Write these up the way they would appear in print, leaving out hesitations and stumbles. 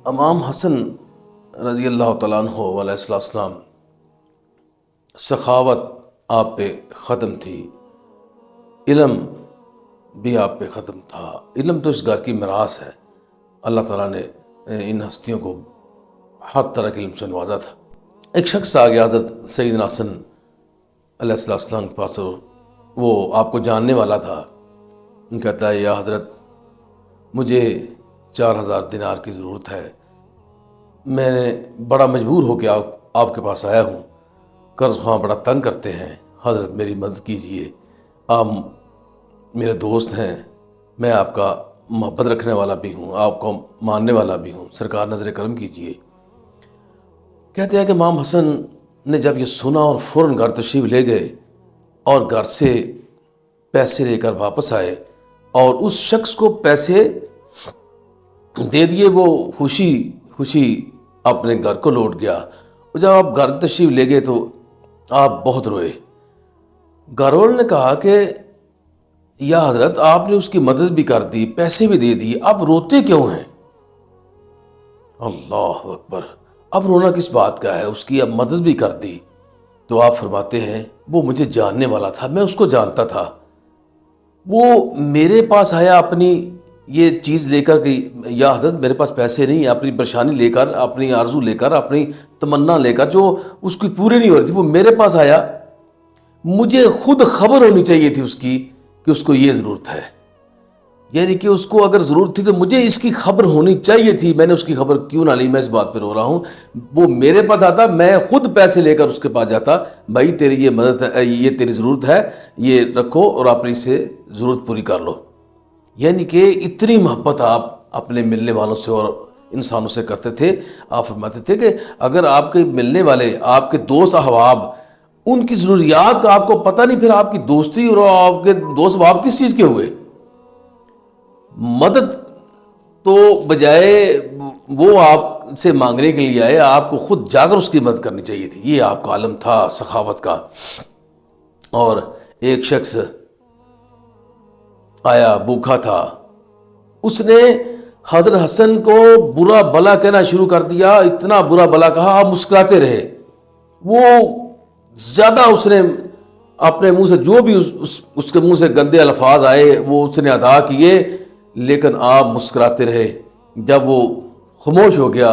امام حسن رضی اللہ تعالیٰ عنہ علیہ السلام سخاوت آپ پہ ختم تھی، علم بھی آپ پہ ختم تھا۔ علم تو اس گھر کی میراث ہے، اللہ تعالیٰ نے ان ہستیوں کو ہر طرح کے علم سے نوازا تھا۔ ایک شخص آ گیا حضرت سیدنا حسن علیہ السلام کے پاس، وہ آپ کو جاننے والا تھا۔ کہتا ہے یا حضرت مجھے 4000 دینار کی ضرورت ہے، میں نے بڑا مجبور ہو کے آپ کے پاس آیا ہوں، قرض خواہ بڑا تنگ کرتے ہیں، حضرت میری مدد کیجئے، آپ میرے دوست ہیں، میں آپ کا محبت رکھنے والا بھی ہوں، آپ کو ماننے والا بھی ہوں، سرکار نظر کرم کیجئے۔ کہتے ہیں کہ امام حسن نے جب یہ سنا اور فوراً گھر تشریف لے گئے اور گھر سے پیسے لے کر واپس آئے اور اس شخص کو پیسے دے دیے، وہ خوشی اپنے گھر کو لوٹ گیا۔ اور جب آپ گھر تشریف لے گئے تو آپ بہت روئے۔ گھر والوں نے کہا کہ یا حضرت آپ نے اس کی مدد بھی کر دی، پیسے بھی دے دیے، اب روتے کیوں ہیں؟ اللہ اکبر، اب رونا کس بات کا ہے؟ اس کی اب مدد بھی کر دی۔ تو آپ فرماتے ہیں وہ مجھے جاننے والا تھا، میں اس کو جانتا تھا، وہ میرے پاس آیا اپنی یہ چیز لے کر کہ یا حضرت میرے پاس پیسے نہیں، اپنی پریشانی لے کر، اپنی آرزو لے کر، اپنی تمنا لے کر جو اس کی پوری نہیں ہو رہی تھی، وہ میرے پاس آیا۔ مجھے خود خبر ہونی چاہیے تھی اس کی کہ اس کو یہ ضرورت ہے، یعنی کہ اس کو اگر ضرورت تھی تو مجھے اس کی خبر ہونی چاہیے تھی، میں نے اس کی خبر کیوں نہ لی؟ میں اس بات پہ رو رہا ہوں۔ وہ میرے پاس آتا، میں خود پیسے لے کر اس کے پاس جاتا، بھائی تیری یہ مدد ہے، یہ تیری ضرورت ہے، یہ رکھو اور اپنی سے ضرورت پوری کر لو۔ یعنی کہ اتنی محبت آپ اپنے ملنے والوں سے اور انسانوں سے کرتے تھے۔ آپ فرماتے تھے کہ اگر آپ کے ملنے والے، آپ کے دوست احباب، ان کی ضروریات کا آپ کو پتہ نہیں، پھر آپ کی دوستی اور آپ کے دوست احباب کس چیز کے ہوئے؟ مدد تو بجائے وہ آپ سے مانگنے کے لیے آئے، آپ کو خود جا کر اس کی مدد کرنی چاہیے تھی۔ یہ آپ کا عالم تھا سخاوت کا۔ اور ایک شخص آیا، بھوکا تھا، اس نے حضرت حسن کو برا بھلا کہنا شروع کر دیا، اتنا برا بھلا کہا، آپ مسکراتے رہے۔ وہ زیادہ اس نے اپنے منہ سے جو بھی اس کے منہ سے گندے الفاظ آئے وہ اس نے ادا کیے، لیکن آپ مسکراتے رہے۔ جب وہ خاموش ہو گیا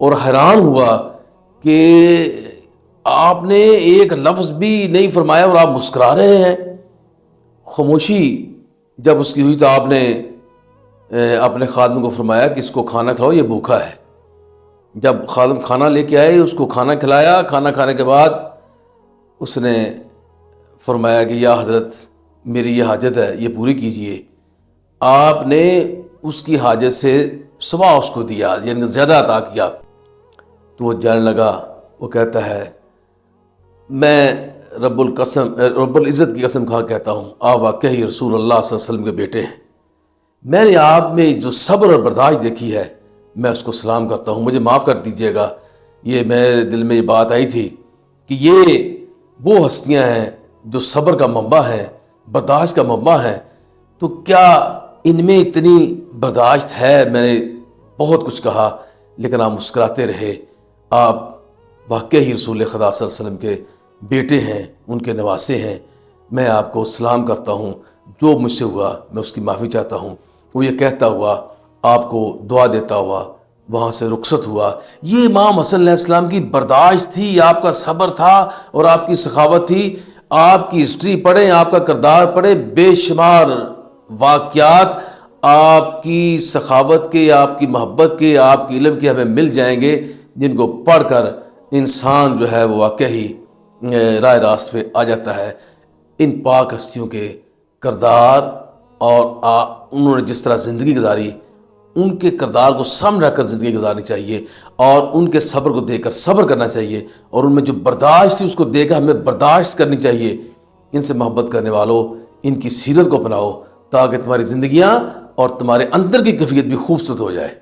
اور حیران ہوا کہ آپ نے ایک لفظ بھی نہیں فرمایا اور آپ مسکرا رہے ہیں۔ خاموشی جب اس کی ہوئی تو آپ نے اپنے خادم کو فرمایا کہ اس کو کھانا کھلاؤ، یہ بھوکا ہے۔ جب خادم کھانا لے کے آئے، اس کو کھانا کھلایا۔ کھانا کھانے کے بعد اس نے فرمایا کہ یا حضرت میری یہ حاجت ہے، یہ پوری کیجئے۔ آپ نے اس کی حاجت سے سوا اس کو دیا، یعنی زیادہ عطا کیا۔ تو وہ جانے لگا، وہ کہتا ہے میں رب العزت کی قسم کھا کہتا ہوں، آپ واقعی رسول اللہ صلی اللہ علیہ وسلم کے بیٹے ہیں۔ میں نے آپ میں جو صبر اور برداشت دیکھی ہے، میں اس کو سلام کرتا ہوں، مجھے معاف کر دیجیے گا۔ یہ میرے دل میں یہ بات آئی تھی کہ یہ وہ ہستیاں ہیں جو صبر کا منبع ہیں، برداشت کا منبع ہیں، تو کیا ان میں اتنی برداشت ہے؟ میں نے بہت کچھ کہا لیکن آپ مسکراتے رہے۔ آپ واقعی رسول خدا صلی اللہ علیہ وسلم کے بیٹے ہیں، ان کے نواسے ہیں۔ میں آپ کو سلام کرتا ہوں، جو مجھ سے ہوا میں اس کی معافی چاہتا ہوں۔ وہ یہ کہتا ہوا، آپ کو دعا دیتا ہوا وہاں سے رخصت ہوا۔ یہ امام حسن علیہ السلام کی برداشت تھی، آپ کا صبر تھا اور آپ کی سخاوت تھی۔ آپ کی ہسٹری پڑھیں، آپ کا کردار پڑھیں، بے شمار واقعات آپ کی سخاوت کے، آپ کی محبت کے، آپ کی علم کے ہمیں مل جائیں گے، جن کو پڑھ کر انسان جو ہے وہ واقعی راہ راست پہ آ جاتا ہے۔ ان پاک ہستیوں کے کردار اور انہوں نے جس طرح زندگی گزاری، ان کے کردار کو سامنے رکھ کر زندگی گزارنی چاہیے، اور ان کے صبر کو دیکھ کر صبر کرنا چاہیے، اور ان میں جو برداشت تھی اس کو دیکھ کر ہمیں برداشت کرنی چاہیے۔ ان سے محبت کرنے والوں، ان کی سیرت کو اپناؤ تاکہ تمہاری زندگیاں اور تمہارے اندر کی کیفیت بھی خوبصورت ہو جائے۔